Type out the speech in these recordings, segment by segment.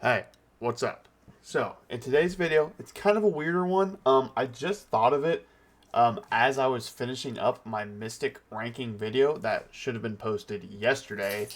Hey, what's up? So, in today's video, it's kind of a weirder one. I just thought of it as I was finishing up my Mystic ranking video that should have been posted yesterday.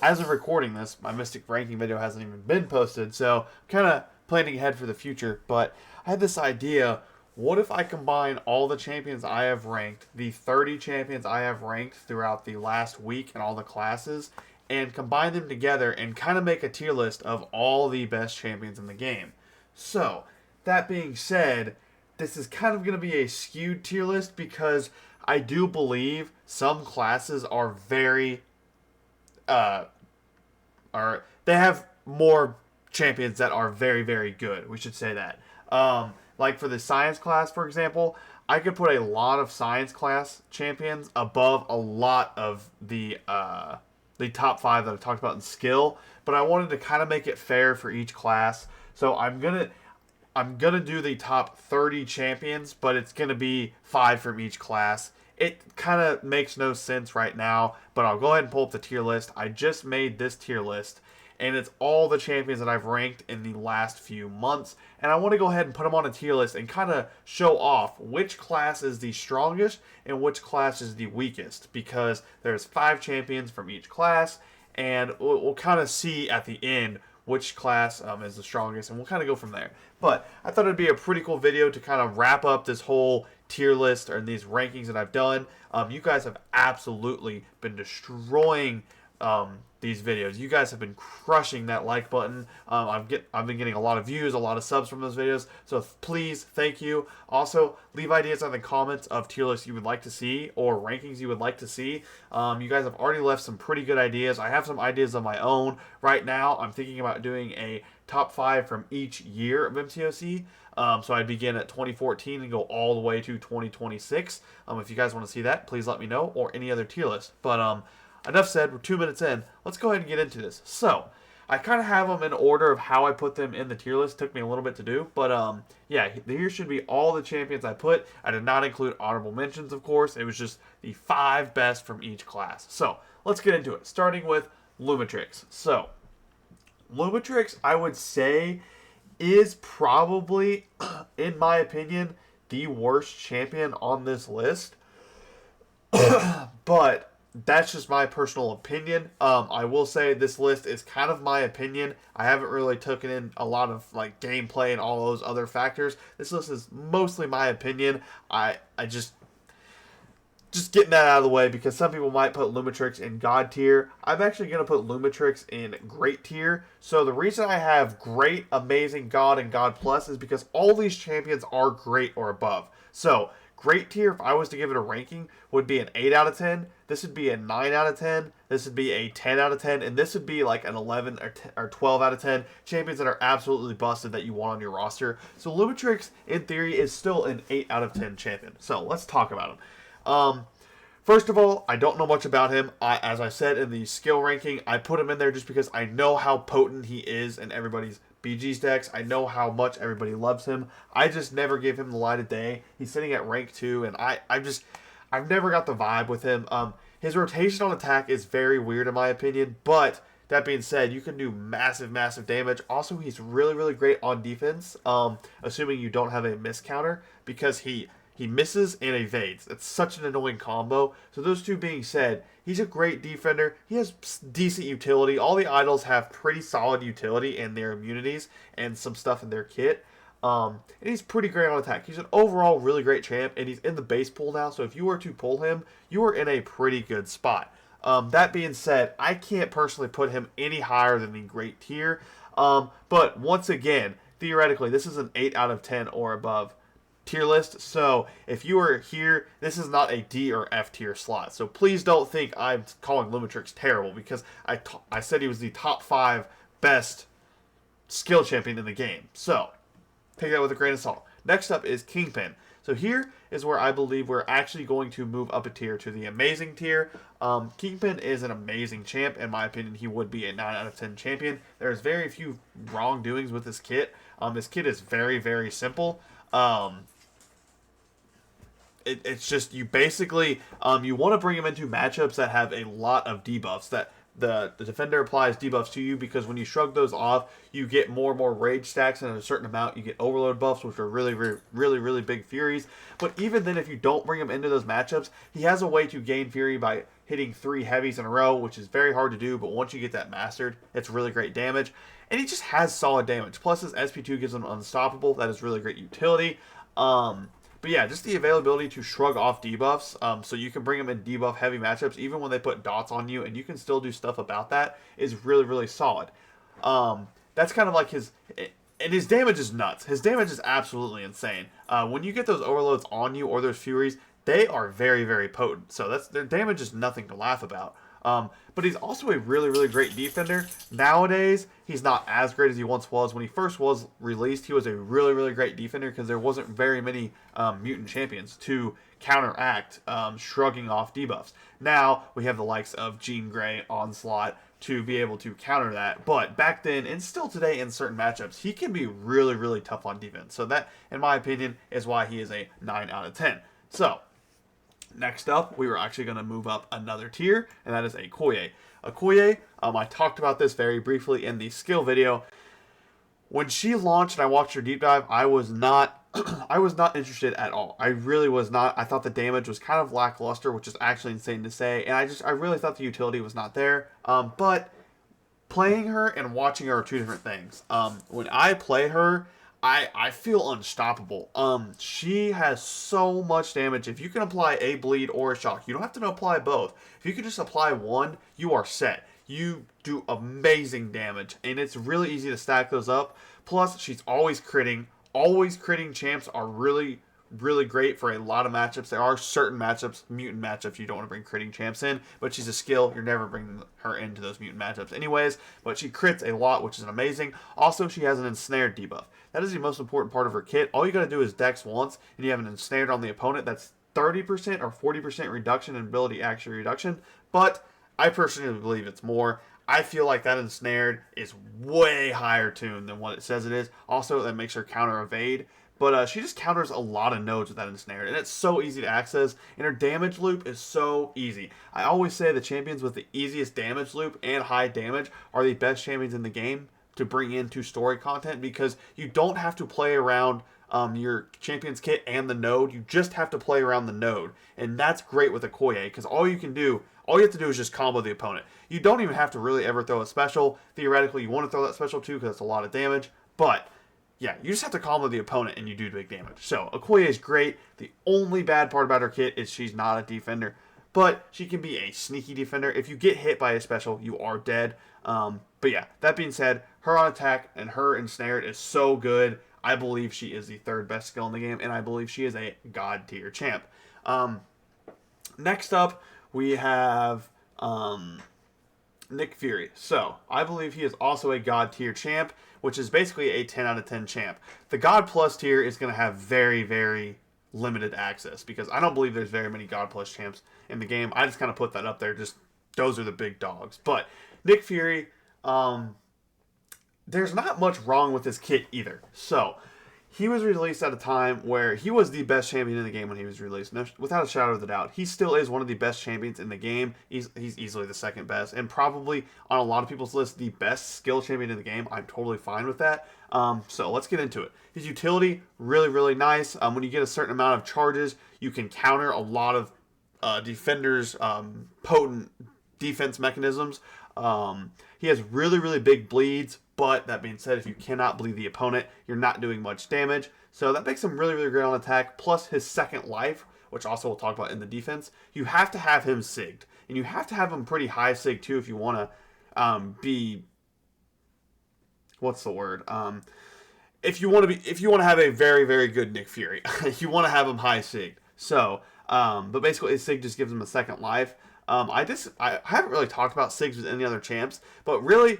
As of recording this, my Mystic ranking video hasn't even been posted, so kind of planning ahead for the future. But I had this idea, what if I combine all the champions I have ranked, the 30 champions I have ranked throughout the last week and all the classes, and combine them together and kind of make a tier list of all the best champions in the game. So, that being said, this is kind of going to be a skewed tier list because I do believe some classes are very they have more champions that are very, very good. We should say that. Like for the science class, for example, I could put a lot of science class champions above a lot of the top five that I talked about in skill. But I wanted to kind of make it fair for each class, so I'm gonna do the top 30 champions, but it's gonna be 5 from each class. It kind of makes no sense right now, but I'll go ahead and pull up the tier list. I just made this tier list, and it's all the champions that I've ranked in the last few months. And I want to go ahead and put them on a tier list and kind of show off which class is the strongest and which class is the weakest, because there's 5 champions from each class, and we'll kind of see at the end which class is the strongest, and we'll kind of go from there. But I thought it'd be a pretty cool video to kind of wrap up this whole tier list or these rankings that I've done. You guys have absolutely been destroying these videos. You guys have been crushing that like button. I've been getting a lot of views, a lot of subs from those videos. So please, thank you. Also, leave ideas in the comments of tier lists you would like to see or rankings you would like to see. You guys have already left some pretty good ideas. I have some ideas of my own. Right now, I'm thinking about doing a top 5 from each year of MCOC. So I'd begin at 2014 and go all the way to 2026. If you guys want to see that, please let me know, or any other tier list. But enough said, we're 2 minutes in. Let's go ahead and get into this. So, I kind of have them in order of how I put them in the tier list. Took me a little bit to do. But, yeah, here should be all the champions I put. I did not include honorable mentions, of course. It was just the 5 best from each class. So, let's get into it. Starting with Lumitrix. So, Lumitrix, I would say, is probably, in my opinion, the worst champion on this list. But that's just my personal opinion. I will say this list is kind of my opinion. I haven't really taken in a lot of like gameplay and all those other factors. This list is mostly my opinion. I just getting that out of the way, because some people might put Lumitrix in God tier. I'm actually going to put Lumitrix in Great tier. So the reason I have Great, Amazing, God, and God Plus is because all these champions are Great or above. So Great tier, if I was to give it a ranking, would be an 8 out of 10. This would be a 9 out of 10. This would be a 10 out of 10. And this would be like an 11 or 12 out of 10. Champions that are absolutely busted that you want on your roster. So Lumitrix, in theory, is still an 8 out of 10 champion. So let's talk about him. First of all, I don't know much about him. As I said in the skill ranking, I put him in there just because I know how potent he is in everybody's BG's decks. I know how much everybody loves him. I just never give him the light of day. He's sitting at rank 2, and I've never got the vibe with him. His rotation on attack is very weird in my opinion, but that being said, you can do massive, massive damage. Also, he's really, really great on defense, assuming you don't have a miss counter, because he misses and evades. It's such an annoying combo. So those two being said, he's a great defender. He has decent utility. All the idols have pretty solid utility in their immunities and some stuff in their kit. And he's pretty great on attack. He's an overall really great champ, and he's in the base pool now. So if you were to pull him, you are in a pretty good spot. That being said, I can't personally put him any higher than the Great tier. But once again, theoretically, this is an 8 out of 10 or above tier list. So if you are here, this is not a D or F tier slot. So please don't think I'm calling Lumitrix terrible, because I said he was the top 5 best skill champion in the game. So take that with a grain of salt. Next up is Kingpin. So here is where I believe we're actually going to move up a tier to the amazing tier. Kingpin is an amazing champ. In my opinion, he would be a 9 out of 10 champion. There's very few wrongdoings with this kit. This kit is very, very simple. It's just, you basically, you want to bring him into matchups that have a lot of debuffs, that the defender applies debuffs to you, because when you shrug those off, you get more and more rage stacks, and at a certain amount, you get overload buffs, which are really big furies. But even then, if you don't bring him into those matchups, he has a way to gain fury by hitting 3 heavies in a row, which is very hard to do, but once you get that mastered, it's really great damage. And he just has solid damage. Plus, his SP2 gives him unstoppable. That is really great utility. But yeah, just the availability to shrug off debuffs, so you can bring them in debuff heavy matchups, even when they put dots on you, and you can still do stuff about that, is really solid. That's kind of like his... And his damage is nuts. His damage is absolutely insane. When you get those overloads on you or those furies, they are very potent. So their damage is nothing to laugh about. But he's also a really great defender. Nowadays, he's not as great as he once was. When he first was released, he was a really great defender, because there wasn't very many mutant champions to counteract shrugging off debuffs. Now, we have the likes of Jean Grey, Onslaught, to be able to counter that. But back then, and still today in certain matchups, he can be really tough on defense. So that, in my opinion, is why he is a 9 out of 10. So, next up, we were actually going to move up another tier, and that is Okoye. Okoye, I talked about this very briefly in the skill video. When she launched and I watched her deep dive, I was not I was not interested at all. I really was not. I thought the damage was kind of lackluster, which is actually insane to say, and I really thought the utility was not there. But playing her and watching her are two different things. When I play her, I feel unstoppable. She has so much damage. If you can apply a bleed or a shock, you don't have to apply both. If you can just apply one, you are set. You do amazing damage, and it's really easy to stack those up. Plus, she's always critting. Always critting champs are really great for a lot of matchups. There are certain matchups, mutant matchups, you don't want to bring critting champs in, but she's a skill. You're never bringing her into those mutant matchups anyways, but she crits a lot, which is amazing. Also, she has an ensnared debuff. That is the most important part of her kit. All you got to do is dex once, and you have an ensnared on the opponent. That's 30% or 40% reduction in ability action reduction, but I personally believe it's more. I feel like that ensnared is way higher tuned than what it says it is. Also, that makes her counter evade. But she just counters a lot of nodes with that ensnared, and it's so easy to access, and her damage loop is so easy. I always say the champions with the easiest damage loop and high damage are the best champions in the game to bring into story content, because you don't have to play around your champion's kit and the node. You just have to play around the node, and that's great with Okoye, because all you have to do is just combo the opponent. You don't even have to really ever throw a special. Theoretically, you want to throw that special too, because it's a lot of damage. But, yeah, you just have to combo the opponent and you do big damage. So, Okoye is great. The only bad part about her kit is she's not a defender. But she can be a sneaky defender. If you get hit by a special, you are dead. But yeah, that being said, her on attack and her ensnared is so good. I believe she is the third best skill in the game, and I believe she is a god tier champ. Next up, we have Nick Fury. So, I believe he is also a God tier champ, which is basically a 10 out of 10 champ. The God plus tier is going to have very limited access, because I don't believe there's very many God plus champs in the game. I just kind of put that up there. Just those are the big dogs. But Nick Fury, there's not much wrong with his kit either. So, he was released at a time where he was the best champion in the game when he was released. No, without a shadow of a doubt. He still is one of the best champions in the game. He's easily the second best, and probably on a lot of people's list, the best skill champion in the game. I'm totally fine with that. So let's get into it. His utility, really nice. When you get a certain amount of charges, you can counter a lot of defenders' potent defense mechanisms. He has really big bleeds. But that being said, if you cannot bleed the opponent, you're not doing much damage. So that makes him really great on attack. Plus his second life, which also we'll talk about in the defense, you have to have him sigged. And you have to have him pretty high sig too if you want to be... What's the word? If you want to have a very good Nick Fury, you want to have him high sigged. So, but basically his sig just gives him a second life. I haven't really talked about sigs with any other champs, but really...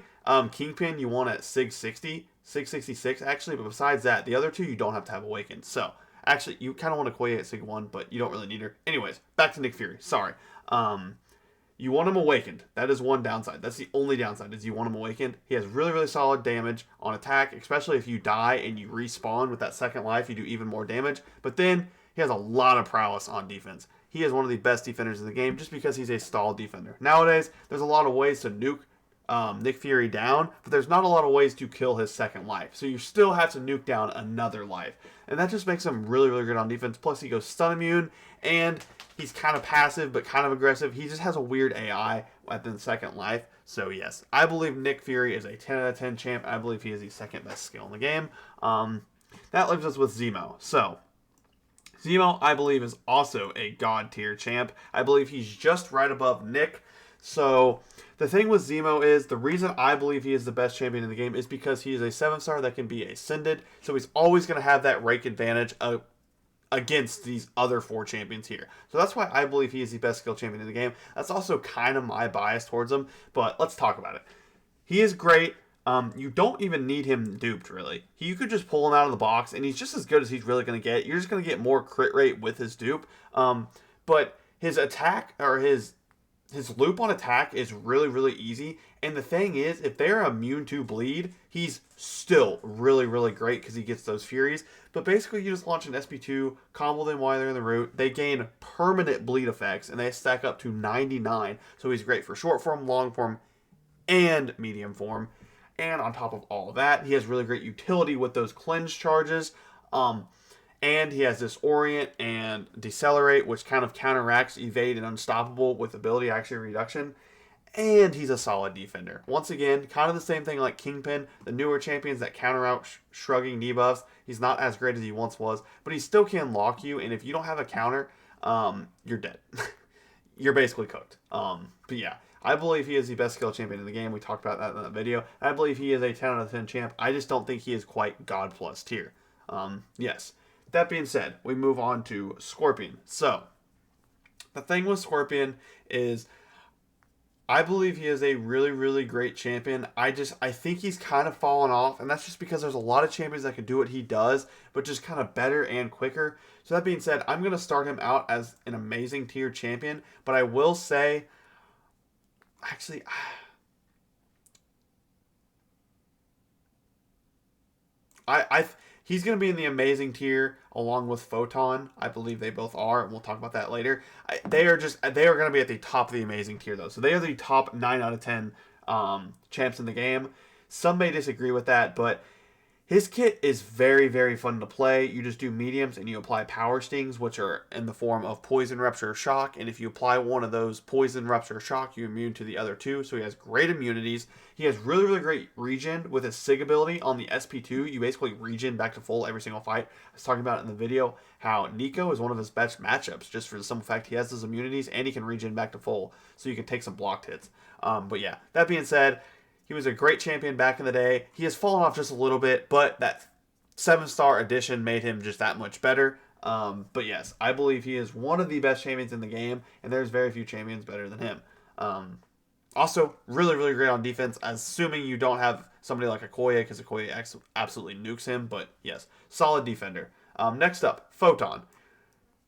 Kingpin, you want at Sig 60, Sig 66 actually, but besides that, the other two you don't have to have awakened. So, actually, you kind of want to Okoye at Sig 1, but you don't really need her. Anyways, back to Nick Fury. Sorry. You want him awakened. That is one downside. That's the only downside, is you want him awakened. He has really solid damage on attack, especially if you die and you respawn with that second life, you do even more damage. But then, he has a lot of prowess on defense. he is one of the best defenders in the game just because he's a stall defender. Nowadays, there's a lot of ways to nuke Nick Fury down, but there's not a lot of ways to kill his second life. So you still have to nuke down another life. And that just makes him really, really good on defense. Plus, he goes stun immune, and he's kind of passive but kind of aggressive. He just has a weird AI at the second life. So, yes, I believe Nick Fury is a 10 out of 10 champ. I believe he is the second best skill in the game. That leaves us with Zemo. So, Zemo, I believe, is also a god tier champ. I believe he's just right above Nick. So, the thing with Zemo is, the reason I believe he is the best champion in the game is because he is a 7-star that can be ascended. So, he's always going to have that rank advantage against these other 4 champions here. So, that's why I believe he is the best skill champion in the game. That's also kind of my bias towards him. But, let's talk about it. He is great. You don't even need him duped, really. You could just pull him out of the box, and he's just as good as he's really going to get. You're just going to get more crit rate with his dupe. But his attack, or his loop on attack is really, really easy. And the thing is, if they're immune to bleed, he's still really, really great because he gets those Furies. But basically, you just launch an SP2, combo them while they're in the root. They gain permanent bleed effects, and they stack up to 99. So he's great for short form, long form, and medium form. And on top of all of that, he has really great utility with those cleanse charges. And he has this Orient and Decelerate, which kind of counteracts Evade and Unstoppable with ability action reduction. And he's a solid defender. Once again, kind of the same thing like Kingpin, the newer champions that counter out shrugging debuffs. He's not as great as he once was, but he still can lock you. And if you don't have a counter, you're dead. You're basically cooked. But yeah, I believe he is the best skill champion in the game. We talked about that in the video. I believe he is a 10 out of 10 champ. I just don't think he is quite God plus tier. Yes. That being said, we move on to Scorpion. So, the thing with Scorpion is, I believe he is a really, really great champion. I think he's kind of fallen off, and that's just because there's a lot of champions that can do what he does, but just kind of better and quicker. So that being said, I'm going to start him out as an amazing tier champion, but I will say, actually, he's going to be in the amazing tier along with Photon. I believe they both are, and we'll talk about that later. They are going to be at the top of the amazing tier, though. So they are the top 9 out of 10 champs in the game. Some may disagree with that, but his kit is very, very fun to play. You just do mediums and you apply power stings, which are in the form of poison, rupture, or shock. And if you apply one of those poison, rupture, or shock, you're immune to the other 2. So he has great immunities. He has really, really great regen with his Sig ability. On the SP2, you basically regen back to full every single fight. I was talking about it in the video how Nico is one of his best matchups just for the simple fact he has those immunities and he can regen back to full. So you can take some blocked hits. But yeah, that being said, he was a great champion back in the day. He has fallen off just a little bit, but that 7-star addition made him just that much better. But yes, I believe he is one of the best champions in the game, and there's very few champions better than him. Also, really, really great on defense, assuming you don't have somebody like Okoye, because Okoye absolutely nukes him. But yes, solid defender. Next up, Photon.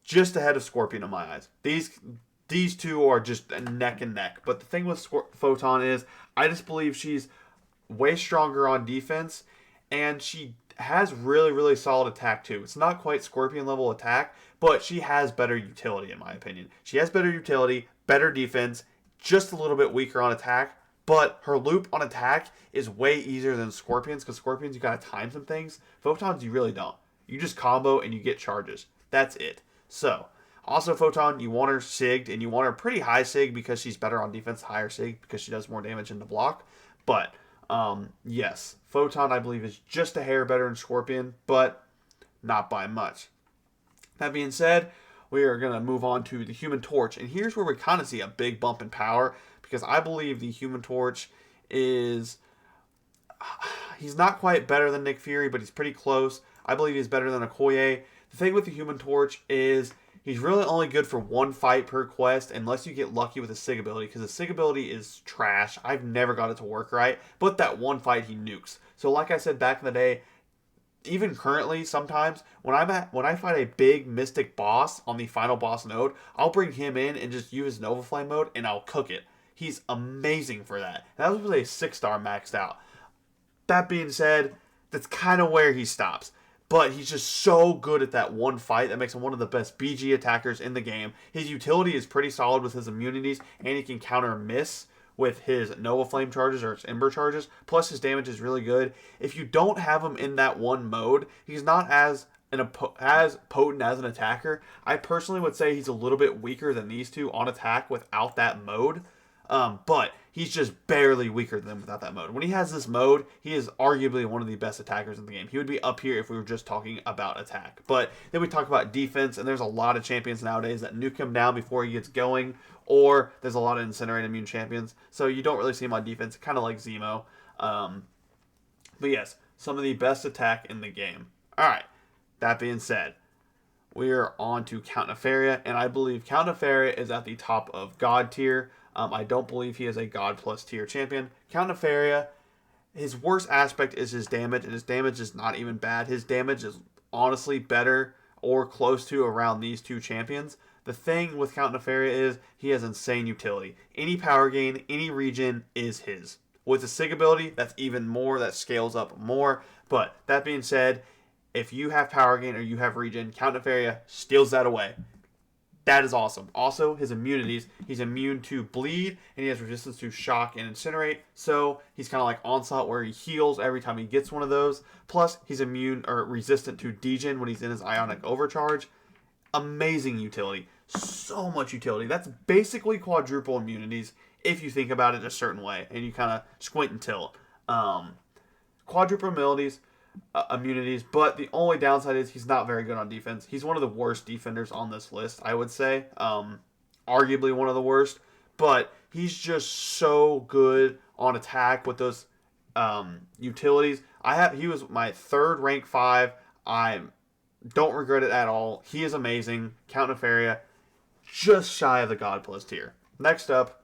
Just ahead of Scorpion in my eyes. These two are just neck and neck. But the thing with Photon is, I just believe she's way stronger on defense, and she has really, really solid attack too. It's not quite Scorpion level attack, but she has better utility in my opinion. She has better utility, better defense, just a little bit weaker on attack, but her loop on attack is way easier than Scorpion's, because Scorpion's you gotta time some things. Photons you really don't. You just combo and you get charges. That's it. So, also Photon, you want her sigged, and you want her pretty high sig because she's better on defense, higher sig because she does more damage in the block. But, yes, Photon I believe is just a hair better than Scorpion, but not by much. That being said, we are going to move on to the Human Torch, and here's where we kind of see a big bump in power, because I believe the Human Torch is, he's not quite better than Nick Fury, but he's pretty close. I believe he's better than Okoye. The thing with the Human Torch is he's really only good for one fight per quest unless you get lucky with his Sig ability, because the Sig ability is trash. I've never got it to work right, but that one fight he nukes. So like I said back in the day, even currently sometimes when I fight a big mystic boss on the final boss node, I'll bring him in and just use Nova Flame mode and I'll cook it. He's amazing for that. That was a 6-star maxed out. That being said, that's kind of where he stops. but he's just so good at that one fight that makes him one of the best BG attackers in the game. His utility is pretty solid with his immunities, and he can counter miss with his Nova Flame charges or his Ember charges. Plus, his damage is really good. If you don't have him in that one mode, he's not as potent as an attacker. I personally would say he's a little bit weaker than these two on attack without that mode. But he's just barely weaker than without that mode. When he has this mode, he is arguably one of the best attackers in the game. He would be up here if we were just talking about attack. But then we talk about defense, and there's a lot of champions nowadays that nuke him down before he gets going, or there's a lot of Incinerate immune champions. So you don't really see him on defense, kind of like Zemo. But yes, some of the best attack in the game. Alright, that being said, we are on to Count Nefaria, and I believe Count Nefaria is at the top of God tier. I don't believe he is a God plus tier champion. Count Nefaria, his worst aspect is his damage, and his damage is not even bad. His damage is honestly better or close to around these two champions. The thing with Count Nefaria is he has insane utility. Any power gain, any regen is his. With the Sig ability, that's even more, that scales up more. But that being said, if you have power gain or you have regen, Count Nefaria steals that away. That is awesome. Also, his immunities. He's immune to bleed, and he has resistance to shock and incinerate. So he's kind of like Onslaught, where he heals every time he gets one of those. Plus, he's immune or resistant to degen when he's in his ionic overcharge. Amazing utility. So much utility. That's basically quadruple immunities if you think about it a certain way, and you kind of squint and tilt. Quadruple immunities, but the only downside is he's not very good on defense. He's one of the worst defenders on this list, I would say. Arguably one of the worst, but he's just so good on attack with those utilities. He was my third rank 5. I don't regret it at all. He is amazing. Count Nefaria, just shy of the God Plus tier. Next up,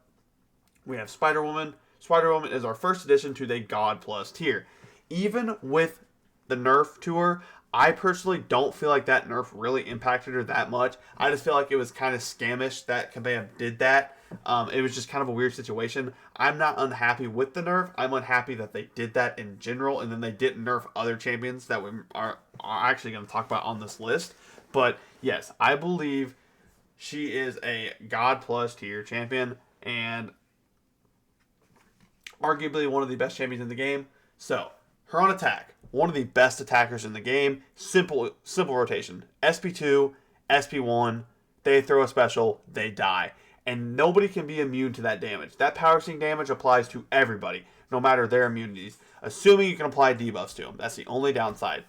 we have Spider-Woman. Spider-Woman is our first addition to the God Plus tier. Even with the nerf to her, I personally don't feel like that nerf really impacted her that much. I just feel like it was kind of scamish that Kabam did that. It was just kind of a weird situation. I'm not unhappy with the nerf. I'm unhappy that they did that in general, and then they didn't nerf other champions that we are actually going to talk about on this list. But yes, I believe she is a God Plus tier champion, and arguably one of the best champions in the game. So, her on attack, one of the best attackers in the game. Simple rotation. SP2, SP1, they throw a special, they die. And nobody can be immune to that damage. That power sting damage applies to everybody, no matter their immunities. Assuming you can apply debuffs to them. That's the only downside.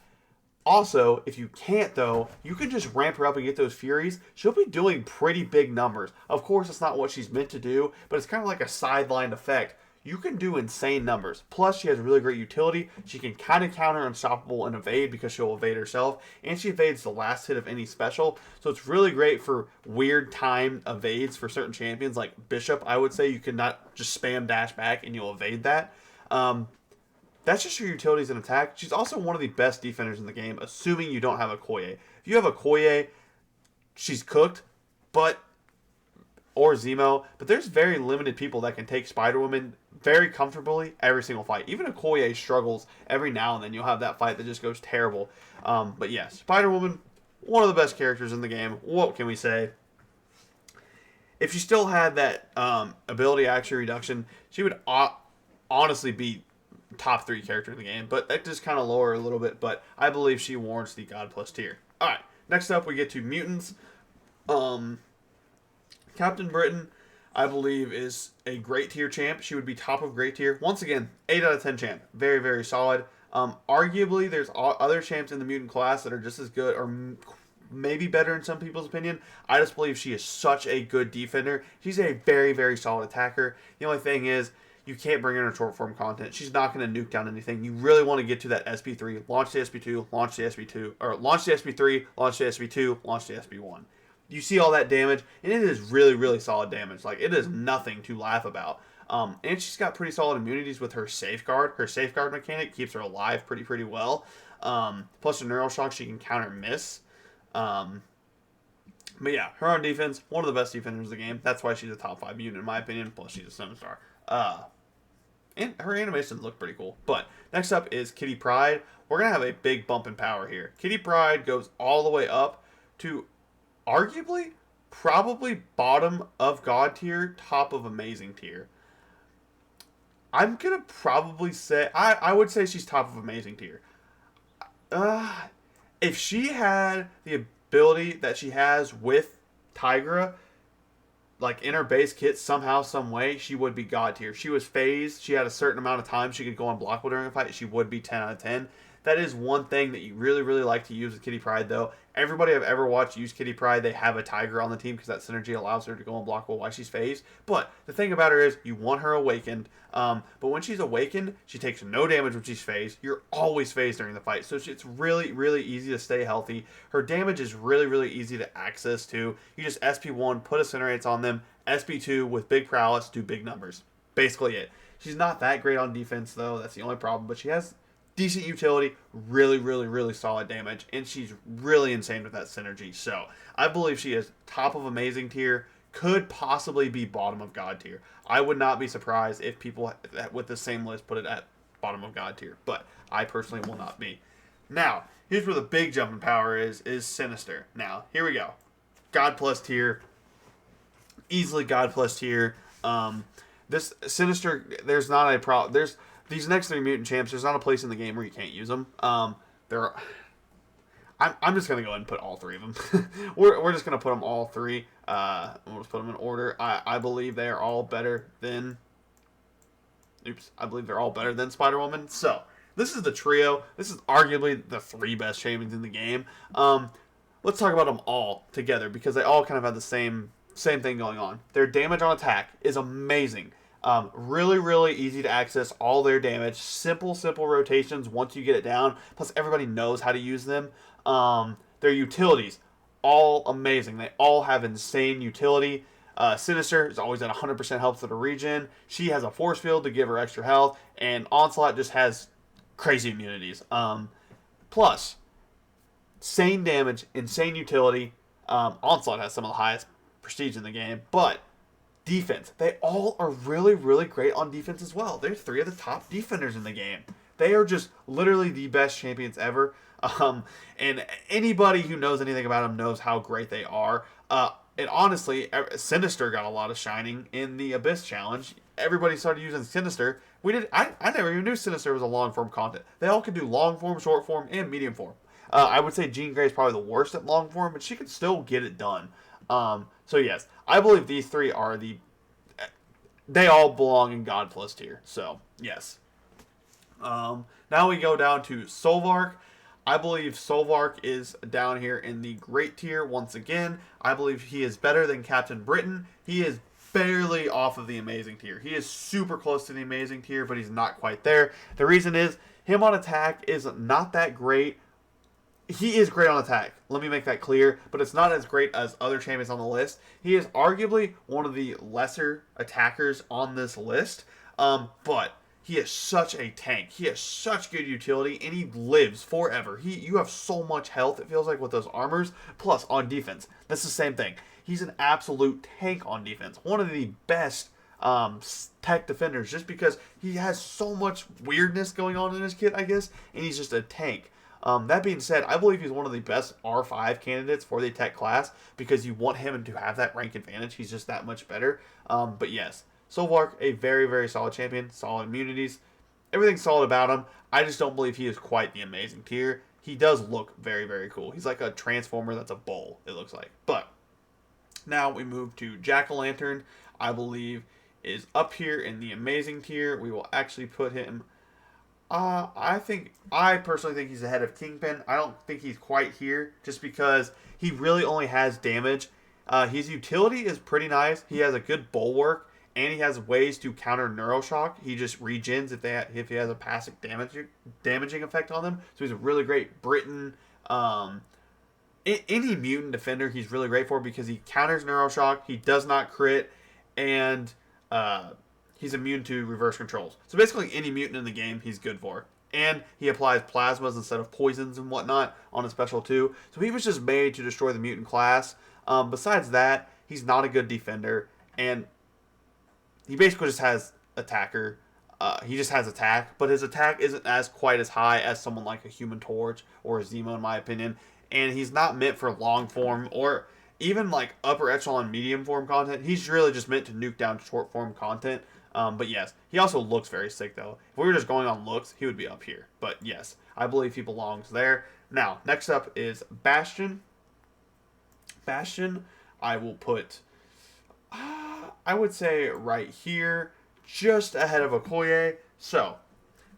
Also, if you can't though, you can just ramp her up and get those Furies. She'll be doing pretty big numbers. Of course, it's not what she's meant to do, but it's kind of like a sidelined effect. You can do insane numbers. Plus, she has really great utility. She can kind of counter Unstoppable and evade because she'll evade herself. And she evades the last hit of any special. So it's really great for weird time evades for certain champions. Like Bishop, I would say you can not just spam dash back and you'll evade that. That's just her utilities and attack. She's also one of the best defenders in the game, assuming you don't have a Koye. If you have a Koye, she's cooked, or Zemo, but there's very limited people that can take Spider-Woman very comfortably every single fight. Even a Koye struggles every now and then. You'll have that fight that just goes terrible. But yeah, Spider-Woman, one of the best characters in the game. What can we say? If she still had that ability action reduction, she would honestly be top 3 character in the game. But that just kind of lower her a little bit. But I believe she warrants the God Plus tier. Alright, next up we get to mutants. Captain Britain, I believe, is a great tier champ. She would be top of great tier. Once again, 8 out of 10 champ. Very, very solid. Arguably, there's other champs in the mutant class that are just as good or maybe better in some people's opinion. I just believe she is such a good defender. She's a very, very solid attacker. The only thing is, you can't bring in her short form content. She's not going to nuke down anything. You really want to get to that SP3, launch the SP2, launch the SP2, or launch the SP3, launch the SP2, launch the SP1. You see all that damage, and it is really, really solid damage. Like, it is nothing to laugh about. And she's got pretty solid immunities with her safeguard. Her safeguard mechanic keeps her alive pretty well. Plus her neural shock, she can counter miss. But yeah, her on defense, one of the best defenders of the game. That's why she's a top 5 mutant in my opinion. Plus she's a 7-star. And her animations look pretty cool. But next up is Kitty Pryde. We're going to have a big bump in power here. Kitty Pryde goes all the way up to arguably probably bottom of God tier, top of amazing tier. I'm going to probably say, I would say she's top of amazing tier. If she had the ability that she has with Tigra, like in her base kit somehow, some way, she would be God tier. She was phased. She had a certain amount of time she could go unblockable during a fight. She would be 10 out of 10. That is one thing that you really, really like to use with Kitty Pryde, though. Everybody I've ever watched use Kitty Pryde, they have a Tiger on the team because that synergy allows her to go unblockable while she's phased. But the thing about her is you want her awakened. But when she's awakened, she takes no damage when she's phased. You're always phased during the fight. So it's really, really easy to stay healthy. Her damage is really, really easy to access, too. You just SP1, put Incinerates on them. SP2 with big prowess, do big numbers. Basically it. She's not that great on defense, though. That's the only problem. But she has decent utility, really, really, really solid damage, and she's really insane with that synergy. So I believe she is top of amazing tier, could possibly be bottom of God tier. I would not be surprised if people with the same list put it at bottom of God tier, but I personally will not be. Now, here's where the big jump in power is Sinister. Now, here we go. God plus tier. Easily God plus tier. This Sinister, there's not a problem. These next 3 Mutant Champs, there's not a place in the game where you can't use them. I'm just going to go ahead and put all 3 of them. we're just going to put them all 3. We'll just put them in order. I believe they are all better than... I believe they're all better than Spider-Woman. So, this is the trio. This is arguably the 3 best champions in the game. Let's talk about them all together because they all kind of have the same thing going on. Their damage on attack is amazing. Really, really easy to access all their damage. Simple rotations once you get it down. Plus, everybody knows how to use them. Their utilities, all amazing. They all have insane utility. Sinister is always at 100% health for the regen. She has a force field to give her extra health. And Onslaught just has crazy immunities. Plus, insane damage, insane utility. Onslaught has some of the highest prestige in the game. But defense. They all are really, really great on defense as well. They're 3 of the top defenders in the game. They are just literally the best champions ever. And anybody who knows anything about them knows how great they are. And honestly, Sinister got a lot of shining in the Abyss Challenge. Everybody started using Sinister. I never even knew Sinister was a long form content. They all can do long form, short form, and medium form. I would say Jean Grey is probably the worst at long form, but she can still get it done. So yes, I believe these 3 are they all belong in God plus tier. So yes. Now we go down to Solvark. I believe Solvark is down here in the great tier once again. I believe he is better than Captain Britain. He is barely off of the amazing tier. He is super close to the amazing tier, but he's not quite there. The reason is him on attack is not that great. He is great on attack. Let me make that clear. But it's not as great as other champions on the list. He is arguably one of the lesser attackers on this list. But he is such a tank. He has such good utility. And he lives forever. You have so much health, it feels like, with those armors. Plus, on defense. That's the same thing. He's an absolute tank on defense. One of the best tech defenders. Just because he has so much weirdness going on in his kit, I guess. And he's just a tank. That being said, I believe he's one of the best R5 candidates for the tech class because you want him to have that rank advantage. He's just that much better. But yes, Solvark, a very, very solid champion, solid immunities, everything's solid about him. I just don't believe he is quite the amazing tier. He does look very, very cool. He's like a transformer that's a bull, it looks like. But now we move to Jack-o'-lantern. I believe is up here in the amazing tier. We will actually put him... I personally think he's ahead of Kingpin. I don't think he's quite here just because he really only has damage. His utility is pretty nice. He has a good bulwark and he has ways to counter Neuroshock. He just regens if he has a passive damaging effect on them. So he's a really great Britain. Any mutant defender he's really great for because he counters Neuroshock. He does not crit and he's immune to reverse controls. So basically any mutant in the game he's good for. And he applies plasmas instead of poisons and whatnot on a special too. So he was just made to destroy the mutant class. Besides that, he's not a good defender. And he basically just has attacker. He just has attack, but his attack isn't as quite as high as someone like a Human Torch or a Zemo, in my opinion. And he's not meant for long form or even like upper echelon medium form content. He's really just meant to nuke down short form content. But yes, he also looks very sick though. If we were just going on looks, he would be up here. But yes, I believe he belongs there. Now, next up is Bastion. Bastion, I will put, I would say right here, just ahead of Okoye. So,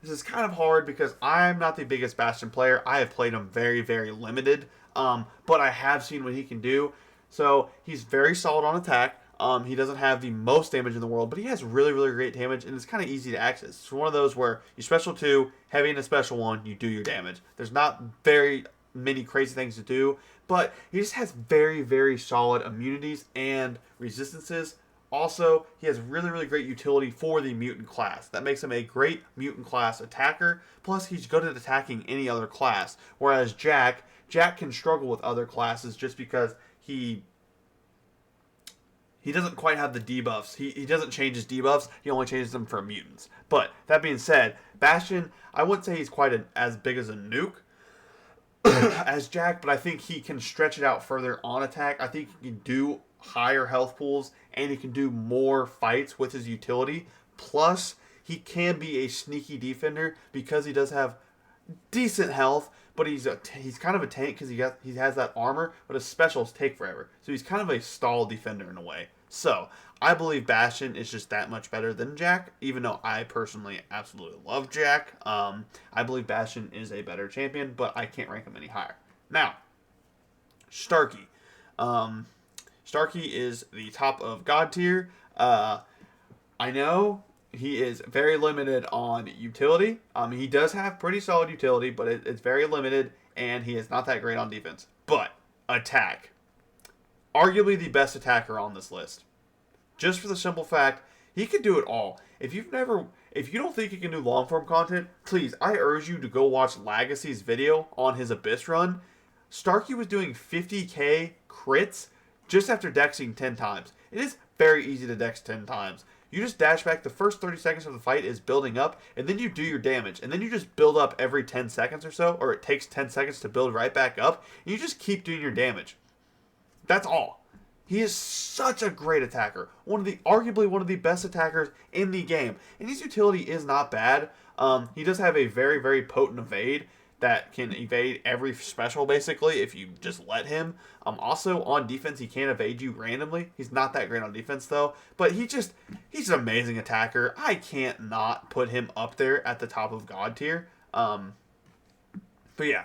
this is kind of hard because I'm not the biggest Bastion player. I have played him very, very limited. But I have seen what he can do. So, he's very solid on attack. He doesn't have the most damage in the world, but he has really, really great damage, and it's kind of easy to access. It's one of those where you special 2, heavy in a special 1, you do your damage. There's not very many crazy things to do, but he just has very, very solid immunities and resistances. Also, he has really, really great utility for the mutant class. That makes him a great mutant class attacker, plus he's good at attacking any other class. Whereas Jack can struggle with other classes just because he doesn't quite have the debuffs. He doesn't change his debuffs. He only changes them for mutants. But that being said, Bastion, I wouldn't say he's quite as big as a nuke as Jack, but I think he can stretch it out further on attack. I think he can do higher health pools, and he can do more fights with his utility. Plus, he can be a sneaky defender because he does have decent health, but he's kind of a tank because he has that armor, but his specials take forever. So he's kind of a stall defender in a way. So I believe Bastion is just that much better than Jack, even though I personally absolutely love Jack. I believe Bastion is a better champion, but I can't rank him any higher. Now, Starkey. Starkey is the top of God tier. I know he is very limited on utility. He does have pretty solid utility, but it's very limited, and he is not that great on defense. But attack. Arguably the best attacker on this list. Just for the simple fact, he can do it all. If you don't think he can do long form content, please, I urge you to go watch Legacy's video on his Abyss run. Starkey was doing 50k crits just after dexing 10 times. It is very easy to dex 10 times. You just dash back, the first 30 seconds of the fight is building up, and then you do your damage. And then you just build up every 10 seconds or so, or it takes 10 seconds to build right back up, and you just keep doing your damage. That's all. He is such a great attacker. Arguably one of the best attackers in the game. And his utility is not bad. He does have a very, very potent evade that can evade every special, basically, if you just let him. Also, on defense, he can evade you randomly. He's not that great on defense, though. But he's an amazing attacker. I can't not put him up there at the top of God tier. But yeah,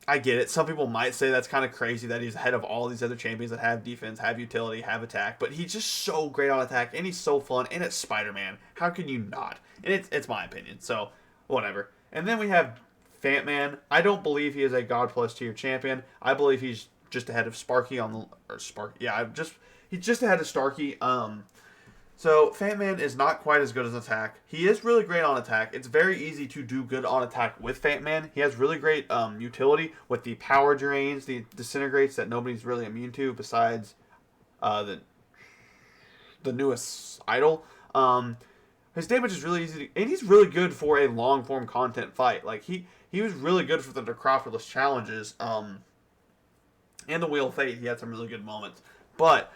I get it. Some people might say that's kind of crazy that he's ahead of all these other champions that have defense, have utility, have attack. But he's just so great on attack, and he's so fun, and it's Spider-Man. How can you not? And it's my opinion, so whatever. And then we have Fantman. I don't believe he is a God Plus tier champion. I believe he's just ahead of Sparky he's just ahead of Starkey. So Fantman is not quite as good as attack. He is really great on attack. It's very easy to do good on attack with Fantman. He has really great utility with the power drains, the disintegrates that nobody's really immune to besides the newest idol. His damage is really easy, and he's really good for a long form content fight. Like he was really good for the Necropolis challenges, and the Wheel of Fate. He had some really good moments, but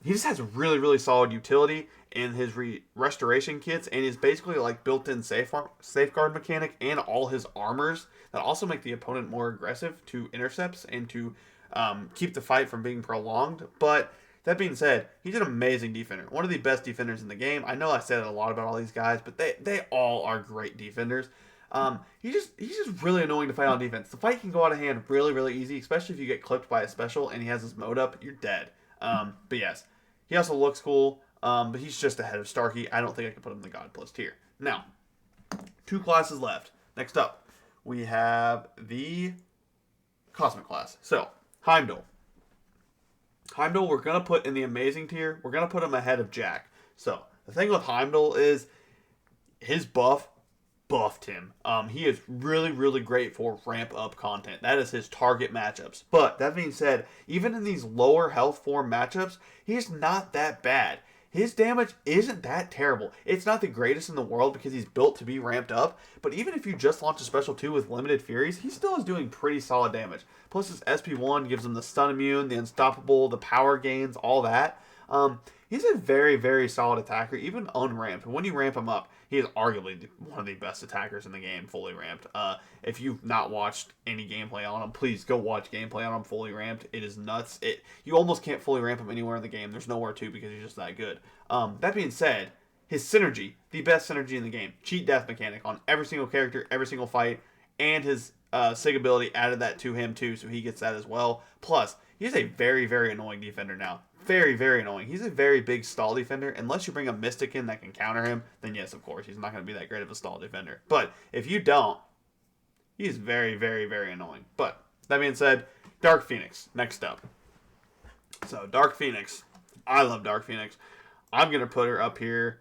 he just has really, really solid utility in his restoration kits, and is basically like built-in safeguard mechanic and all his armors that also make the opponent more aggressive to intercepts and to keep the fight from being prolonged. But that being said, he's an amazing defender. One of the best defenders in the game. I know I said a lot about all these guys, but they all are great defenders. He's just really annoying to fight on defense. The fight can go out of hand really, really easy, especially if you get clipped by a special and he has his mode up, you're dead. But yes, he also looks cool, but he's just ahead of Starkey. I don't think I can put him in the God Plus tier. Now, 2 classes left. Next up, we have the Cosmic class. So, Heimdall. Heimdall, we're going to put in the amazing tier. We're going to put him ahead of Jack. So, the thing with Heimdall is his buffed him. He is really, really great for ramp up content. That is his target matchups. But, that being said, even in these lower health form matchups, he's not that bad. his damage isn't that terrible. It's not the greatest in the world because he's built to be ramped up, but even if you just launch a special 2 with limited Furies, he still is doing pretty solid damage. Plus his SP1 gives him the stun immune, the unstoppable, the power gains, all that. He's a very, very solid attacker, even unramped. When you ramp him up, he is arguably one of the best attackers in the game, fully ramped. If you've not watched any gameplay on him, please go watch gameplay on him fully ramped. It is nuts. You almost can't fully ramp him anywhere in the game. There's nowhere to because he's just that good. That being said, his synergy, the best synergy in the game. Cheat death mechanic on every single character, every single fight, and his Sig ability added that to him too, so he gets that as well. Plus, he's a very, very annoying defender now. Very, very annoying. He's a very big stall defender. Unless you bring a Mystic in that can counter him, then yes, of course, he's not going to be that great of a stall defender. But if you don't, he's very, very, very annoying. But that being said, Dark Phoenix, next up. So, Dark Phoenix. I love Dark Phoenix. I'm going to put her up here.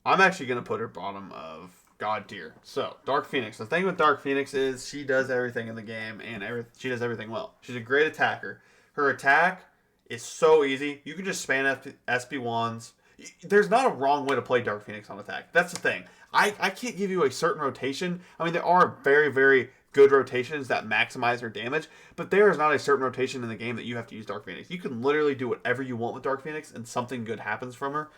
I'm actually going to put her bottom of God tier. So, Dark Phoenix. The thing with Dark Phoenix is she does everything in the game, and she does everything well. She's a great attacker. Her attack is so easy. You can just spam SP1s. There's not a wrong way to play Dark Phoenix on attack. That's the thing. I can't give you a certain rotation. I mean, there are very, very good rotations that maximize her damage, but there is not a certain rotation in the game that you have to use Dark Phoenix. You can literally do whatever you want with Dark Phoenix, and something good happens from her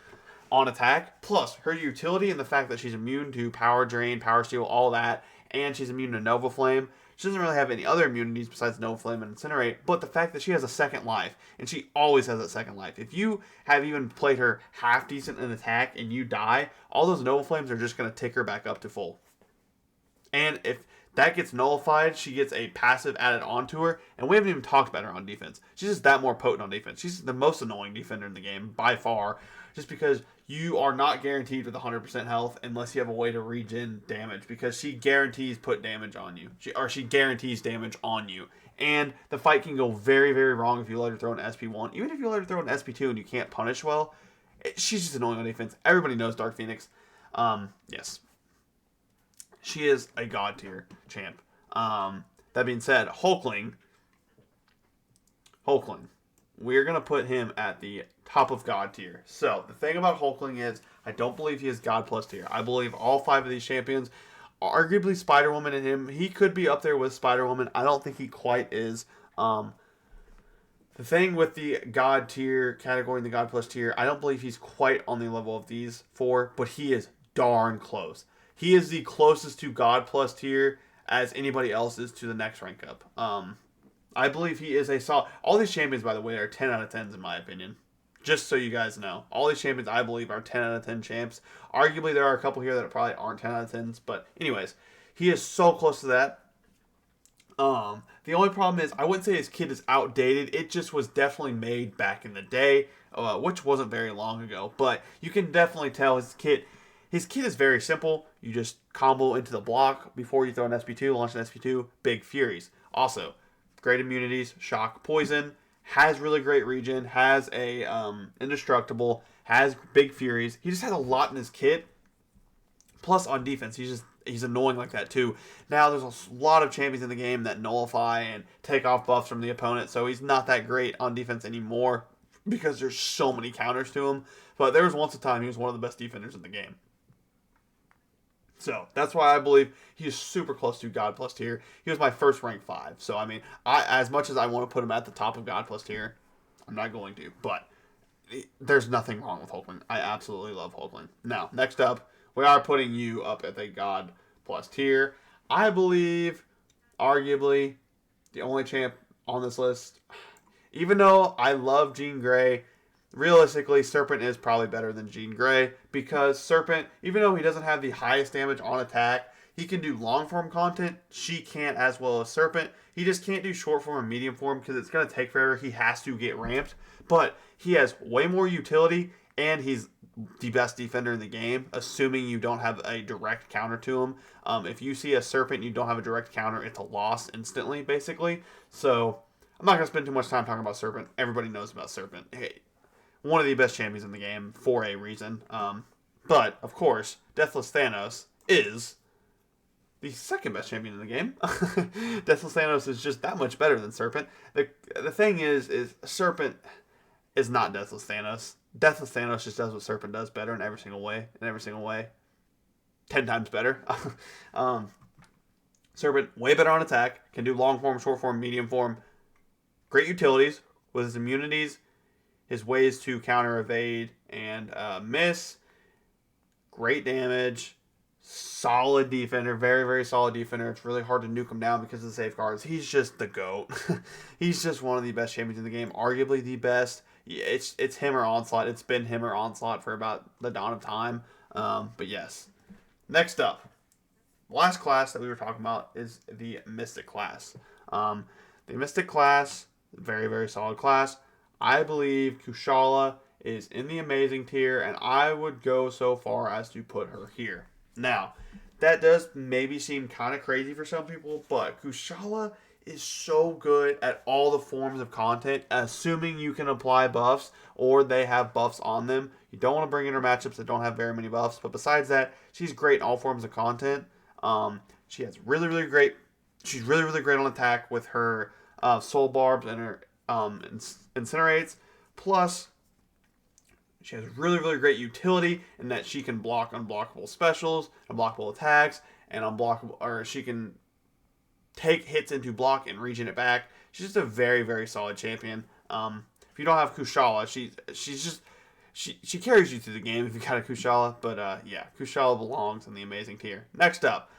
on attack. Plus, her utility and the fact that she's immune to Power Drain, Power Steal, all that, and she's immune to Nova Flame. She doesn't really have any other immunities besides Nova Flame and Incinerate, but the fact that she has a second life, and she always has that second life. If you have even played her half decent in attack and you die, all those Nova Flames are just going to tick her back up to full. And if that gets nullified, she gets a passive added onto her, and we haven't even talked about her on defense. She's just that more potent on defense. She's the most annoying defender in the game, by far, just because you are not guaranteed with 100% health unless you have a way to regen damage, because she guarantees put damage on you. She guarantees damage on you. And the fight can go very, very wrong if you let her throw an SP1. Even if you let her throw an SP2 and you can't punish well, she's just annoying on defense. Everybody knows Dark Phoenix. Yes. She is a God tier champ. That being said, Hulkling. We're going to put him at the top of God tier. So, the thing about Hulkling is, I don't believe he is God plus tier. I believe all 5 of these champions, arguably Spider-Woman and him, he could be up there with Spider-Woman. I don't think he quite is. The thing with the God tier category and the God plus tier, I don't believe he's quite on the level of these 4, but he is darn close. He is the closest to God plus tier as anybody else is to the next rank up. I believe he is a solid... All these champions, by the way, are 10 out of 10s in my opinion. Just so you guys know. All these champions, I believe, are 10 out of 10 champs. Arguably, there are a couple here that probably aren't 10 out of 10s. But anyways, he is so close to that. The only problem is, I wouldn't say his kit is outdated. It just was definitely made back in the day, which wasn't very long ago. But you can definitely tell his kit is very simple. You just combo into the block before you throw an SP2, launch an SP2, big Furies. Also, great immunities, shock, poison, has really great regen, has a indestructible, has big Furies. He just has a lot in his kit. Plus on defense, he's annoying like that too. Now there's a lot of champions in the game that nullify and take off buffs from the opponent, so he's not that great on defense anymore because there's so many counters to him. But there was once a time he was one of the best defenders in the game. So, that's why I believe he is super close to God plus tier. He was my first rank 5. So, I mean, as much as I want to put him at the top of God plus tier, I'm not going to. But there's nothing wrong with Hulkling. I absolutely love Hulkling. Now, next up, we are putting you up at the God plus tier. I believe, arguably, the only champ on this list, even though I love Jean Grey, realistically, Serpent is probably better than Jean Grey, because Serpent, even though he doesn't have the highest damage on attack, he can do long form content. She can't as well as Serpent. He just can't do short form and medium form because it's going to take forever. He has to get ramped, but he has way more utility, and he's the best defender in the game, assuming you don't have a direct counter to him. If you see a Serpent and you don't have a direct counter, it's a loss instantly, basically. So, I'm not going to spend too much time talking about Serpent. Everybody knows about Serpent. Hey, one of the best champions in the game for a reason. But, of course, Deathless Thanos is the second best champion in the game. Deathless Thanos is just that much better than Serpent. The thing is Serpent is not Deathless Thanos. Deathless Thanos just does what Serpent does better in every single way. 10 times better. um, Serpent, way better on attack. Can do long form, short form, medium form. Great utilities with his immunities, his ways to counter, evade, and miss. Great damage. Solid defender. Very, very solid defender. It's really hard to nuke him down because of the safeguards. He's just the GOAT. He's just one of the best champions in the game. Arguably the best. Yeah, it's him or Onslaught. It's been him or Onslaught for about the dawn of time. But yes. Next up. The last class that we were talking about is the Mystic class. The Mystic class, very, very solid class. I believe Kushala is in the amazing tier, and I would go so far as to put her here. Now, that does maybe seem kind of crazy for some people, but Kushala is so good at all the forms of content, assuming you can apply buffs or they have buffs on them. You don't want to bring in her matchups that don't have very many buffs, but besides that, she's great in all forms of content. She has really, really great. She's really, really great on attack with her soul barbs and her incinerates. Plus, she has really, really great utility in that she can block unblockable specials, unblockable attacks, and unblockable, or she can take hits into block and regen it back. She's just a very, very solid champion. If you don't have Kushala, she carries you through the game if you got a Kushala. But yeah, Kushala belongs in the amazing tier. Next up,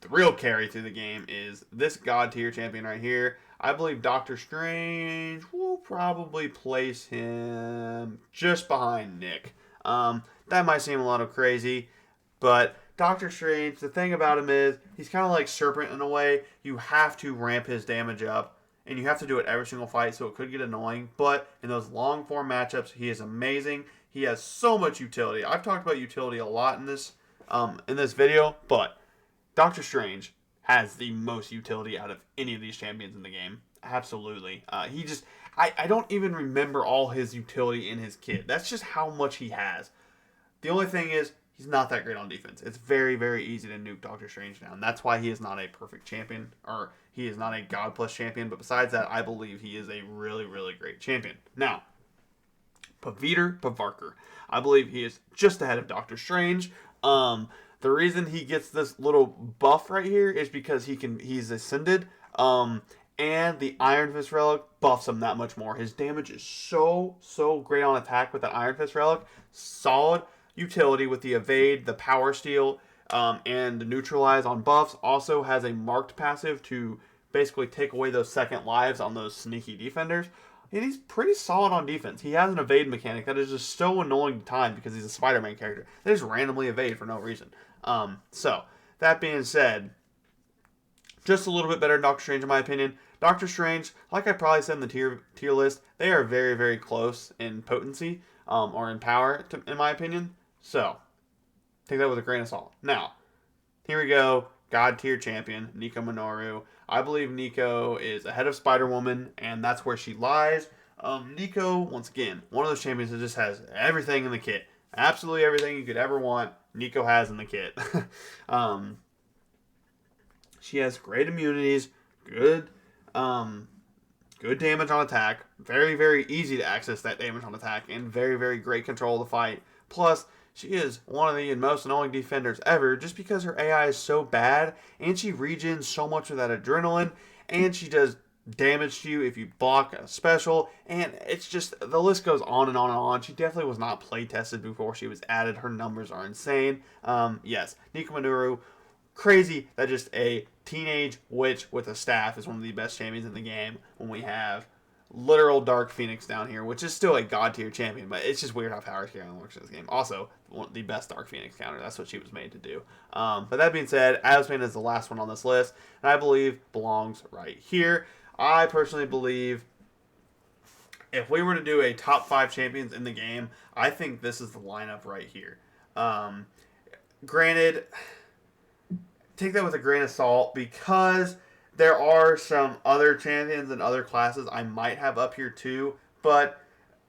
the real carry through the game is this god tier champion right here. I believe Doctor Strange will probably place him just behind Nick. That might seem a little crazy, but Doctor Strange, the thing about him is he's kind of like Serpent in a way. You have to ramp his damage up, and you have to do it every single fight, so it could get annoying. But in those long form matchups, he is amazing. He has so much utility. I've talked about utility a lot in this video, but Doctor Strange has the most utility out of any of these champions in the game. Absolutely. I don't even remember all his utility in his kit. That's just how much he has. The only thing is, he's not that great on defense. It's very, very easy to nuke Doctor Strange down. That's why he is not a perfect champion, or he is not a God Plus champion. But besides that, I believe he is a really, really great champion. Now, Paviter Pavarkar. I believe he is just ahead of Doctor Strange. The reason he gets this little buff right here is because he's ascended. And the Iron Fist relic buffs him that much more. His damage is so great on attack with that Iron Fist relic. Solid utility with the evade, the power steal, and the neutralize on buffs. Also has a marked passive to basically take away those second lives on those sneaky defenders. And he's pretty solid on defense. He has an evade mechanic that is just so annoying to time because he's a Spider-Man character. They just randomly evade for no reason. So, that being said, just a little bit better than Doctor Strange in my opinion. Doctor Strange, like I probably said in the tier list, they are very, very close in potency or in power, in my opinion. So, take that with a grain of salt. Now, here we go. God tier champion, Nico Minoru. I believe Nico is ahead of Spider-Woman, and that's where she lies. Nico, once again, one of those champions that just has everything in the kit. Absolutely everything you could ever want, Nico has in the kit. She has great immunities, good damage on attack, very, very easy to access that damage on attack, and very, very great control of the fight. Plus, she is one of the most annoying defenders ever just because her AI is so bad, and she regens so much with that adrenaline, and she does damage to you if you block a special, and it's just, the list goes on and on and on. She definitely was not play tested before she was added. Her numbers are insane. Yes, Nico Minoru, crazy that just a teenage witch with a staff is one of the best champions in the game when we have literal Dark Phoenix down here, which is still a god tier champion, but it's just weird how power scaling works in this game. Also, the best Dark Phoenix counter. That's what she was made to do. But that being said, Asman is the last one on this list, and I believe belongs right here. I personally believe if we were to do a top 5 champions in the game, I think this is the lineup right here. Granted, take that with a grain of salt because there are some other champions and other classes I might have up here too, but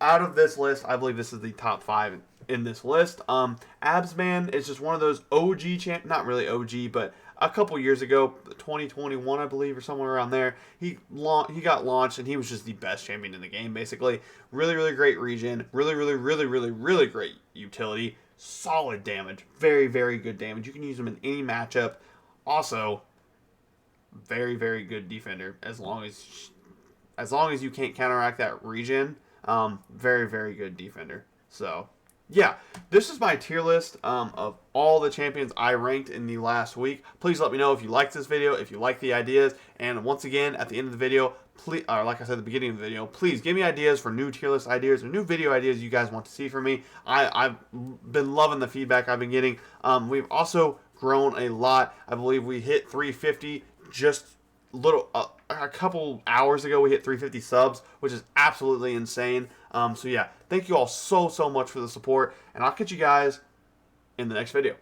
out of this list, I believe this is the top 5 in this list. Absman is just one of those OG not really OG, but a couple years ago, 2021, I believe, or somewhere around there. He got launched, and he was just the best champion in the game, basically. Really, really great regen. Really, really, really, really, really great utility. Solid damage. Very, very good damage. You can use him in any matchup. Also, very, very good defender as long as you can't counteract that regen. Very, very good defender. So, yeah, this is my tier list of all the champions I ranked in the last week. Please let me know if you liked this video, if you like the ideas, and once again, at the end of the video, please, or like I said at the beginning of the video, please give me ideas for new tier list ideas or new video ideas you guys want to see from me. I've been loving the feedback I've been getting. We've also grown a lot. I believe we hit 350 just a couple hours ago. We hit 350 subs, which is absolutely insane. So yeah, thank you all so much for the support, and I'll catch you guys in the next video.